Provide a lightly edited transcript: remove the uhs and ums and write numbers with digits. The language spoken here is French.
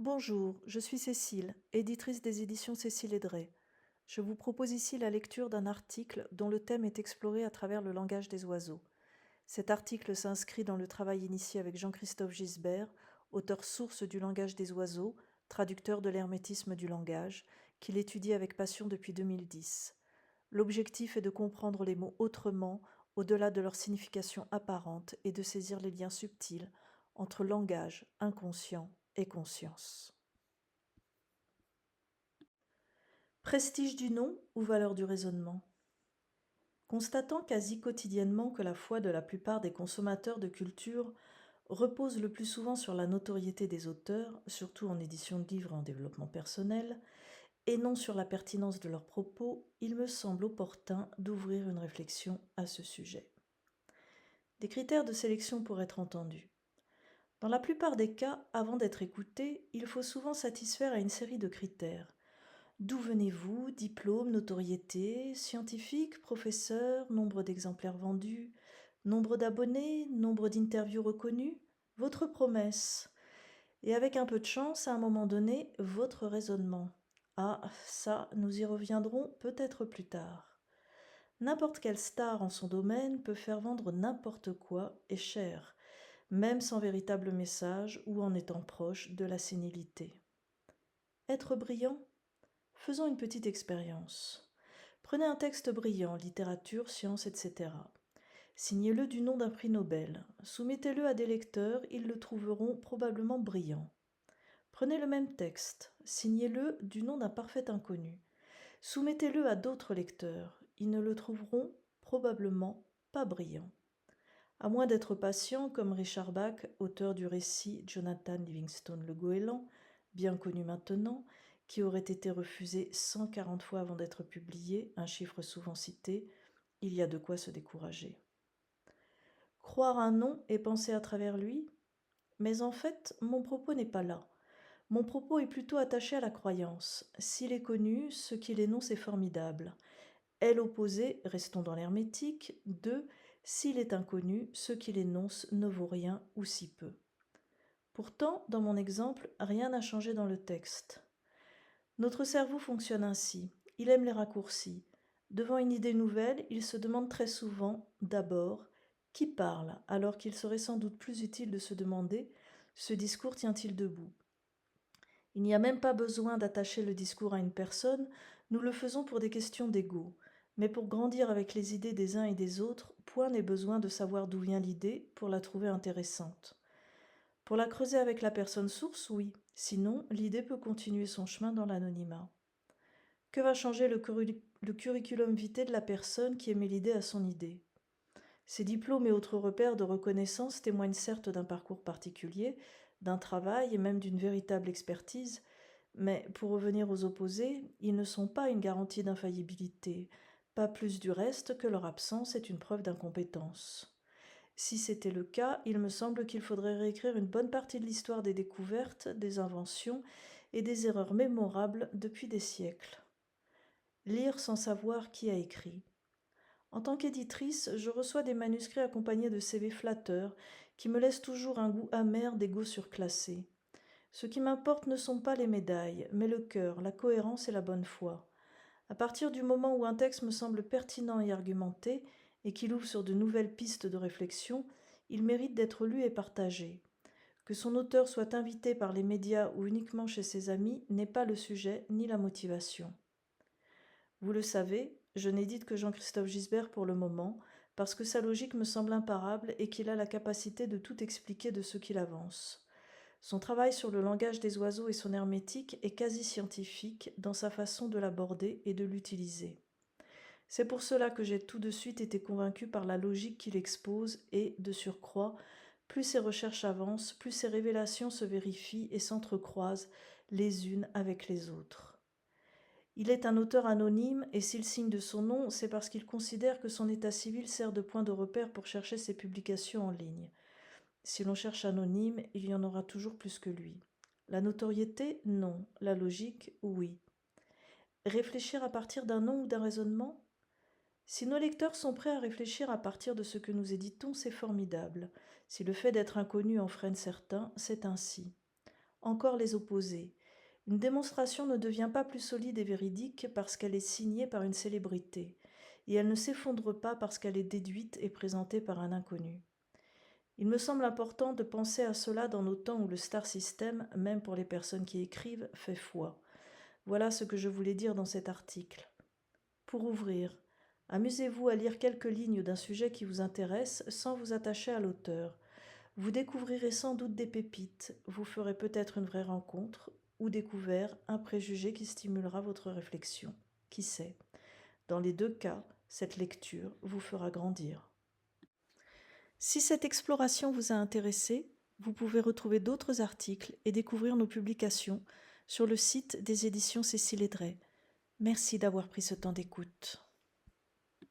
Bonjour, je suis Cécile, éditrice des éditions Cécile Edray. Je vous propose ici la lecture d'un article dont le thème est exploré à travers le langage des oiseaux. Cet article s'inscrit dans le travail initié avec Jean-Christophe Gisbert, auteur source du langage des oiseaux, traducteur de l'hermétisme du langage, qu'il étudie avec passion depuis 2010. L'objectif est de comprendre les mots autrement, au-delà de leur signification apparente, et de saisir les liens subtils entre langage, inconscient et conscience. Prestige du nom ou valeur du raisonnement? Constatant quasi quotidiennement que la foi de la plupart des consommateurs de culture repose le plus souvent sur la notoriété des auteurs, surtout en édition de livres et en développement personnel, et non sur la pertinence de leurs propos, il me semble opportun d'ouvrir une réflexion à ce sujet. Des critères de sélection pour être entendus. Dans la plupart des cas, avant d'être écouté, il faut souvent satisfaire à une série de critères. D'où venez-vous? Diplôme, notoriété, scientifique, professeur, nombre d'exemplaires vendus, nombre d'abonnés, nombre d'interviews reconnues, votre promesse. Et avec un peu de chance, à un moment donné, votre raisonnement. Ah, ça, nous y reviendrons peut-être plus tard. N'importe quelle star en son domaine peut faire vendre n'importe quoi et cher, même sans véritable message ou en étant proche de la sénilité. Être brillant? Faisons une petite expérience. Prenez un texte brillant, littérature, sciences, etc. Signez-le du nom d'un prix Nobel. Soumettez-le à des lecteurs, ils le trouveront probablement brillant. Prenez le même texte, signez-le du nom d'un parfait inconnu. Soumettez-le à d'autres lecteurs, ils ne le trouveront probablement pas brillant. À moins d'être patient, comme Richard Bach, auteur du récit Jonathan Livingstone le Goéland, bien connu maintenant, qui aurait été refusé 140 fois avant d'être publié, un chiffre souvent cité, il y a de quoi se décourager. Croire un nom et penser à travers lui? Mais en fait, mon propos n'est pas là. Mon propos est plutôt attaché à la croyance. S'il est connu, ce qu'il énonce est formidable. Est l'opposé, restons dans l'hermétique, de s'il est inconnu, ce qu'il énonce ne vaut rien ou si peu. Pourtant, dans mon exemple, rien n'a changé dans le texte. Notre cerveau fonctionne ainsi. Il aime les raccourcis. Devant une idée nouvelle, il se demande très souvent, d'abord, qui parle, alors qu'il serait sans doute plus utile de se demander, ce discours tient-il debout? Il n'y a même pas besoin d'attacher le discours à une personne, nous le faisons pour des questions d'ego. Mais pour grandir avec les idées des uns et des autres, point n'est besoin de savoir d'où vient l'idée pour la trouver intéressante. Pour la creuser avec la personne source, oui. Sinon, l'idée peut continuer son chemin dans l'anonymat. Que va changer le curriculum vitae de la personne qui émet l'idée à son idée? Ces diplômes et autres repères de reconnaissance témoignent certes d'un parcours particulier, d'un travail et même d'une véritable expertise, mais pour revenir aux opposés, ils ne sont pas une garantie d'infaillibilité, pas plus du reste que leur absence est une preuve d'incompétence. Si c'était le cas, il me semble qu'il faudrait réécrire une bonne partie de l'histoire des découvertes, des inventions et des erreurs mémorables depuis des siècles. Lire sans savoir qui a écrit. En tant qu'éditrice, je reçois des manuscrits accompagnés de CV flatteurs qui me laissent toujours un goût amer d'égo surclassé. Ce qui m'importe ne sont pas les médailles, mais le cœur, la cohérence et la bonne foi. À partir du moment où un texte me semble pertinent et argumenté, et qu'il ouvre sur de nouvelles pistes de réflexion, il mérite d'être lu et partagé. Que son auteur soit invité par les médias ou uniquement chez ses amis n'est pas le sujet ni la motivation. Vous le savez, je n'édite que Jean-Christophe Gisbert pour le moment, parce que sa logique me semble imparable et qu'il a la capacité de tout expliquer de ce qu'il avance. Son travail sur le langage des oiseaux et son hermétique est quasi scientifique dans sa façon de l'aborder et de l'utiliser. C'est pour cela que j'ai tout de suite été convaincue par la logique qu'il expose et, de surcroît, plus ses recherches avancent, plus ses révélations se vérifient et s'entrecroisent les unes avec les autres. Il est un auteur anonyme et s'il signe de son nom, c'est parce qu'il considère que son état civil sert de point de repère pour chercher ses publications en ligne. Si l'on cherche anonyme, il y en aura toujours plus que lui. La notoriété, non. La logique, oui. Réfléchir à partir d'un nom ou d'un raisonnement? Si nos lecteurs sont prêts à réfléchir à partir de ce que nous éditons, c'est formidable. Si le fait d'être inconnu en freine certains, c'est ainsi. encore les opposer. Une démonstration ne devient pas plus solide et véridique parce qu'elle est signée par une célébrité, et elle ne s'effondre pas parce qu'elle est déduite et présentée par un inconnu. Il me semble important de penser à cela dans nos temps où le star system, même pour les personnes qui écrivent, fait foi. Voilà ce que je voulais dire dans cet article. Pour ouvrir, amusez-vous à lire quelques lignes d'un sujet qui vous intéresse sans vous attacher à l'auteur. Vous découvrirez sans doute des pépites, vous ferez peut-être une vraie rencontre, ou découvert un préjugé qui stimulera votre réflexion. Qui sait? Dans les deux cas, cette lecture vous fera grandir. Si cette exploration vous a intéressé, vous pouvez retrouver d'autres articles et découvrir nos publications sur le site des éditions Cécile Edray. Merci d'avoir pris ce temps d'écoute.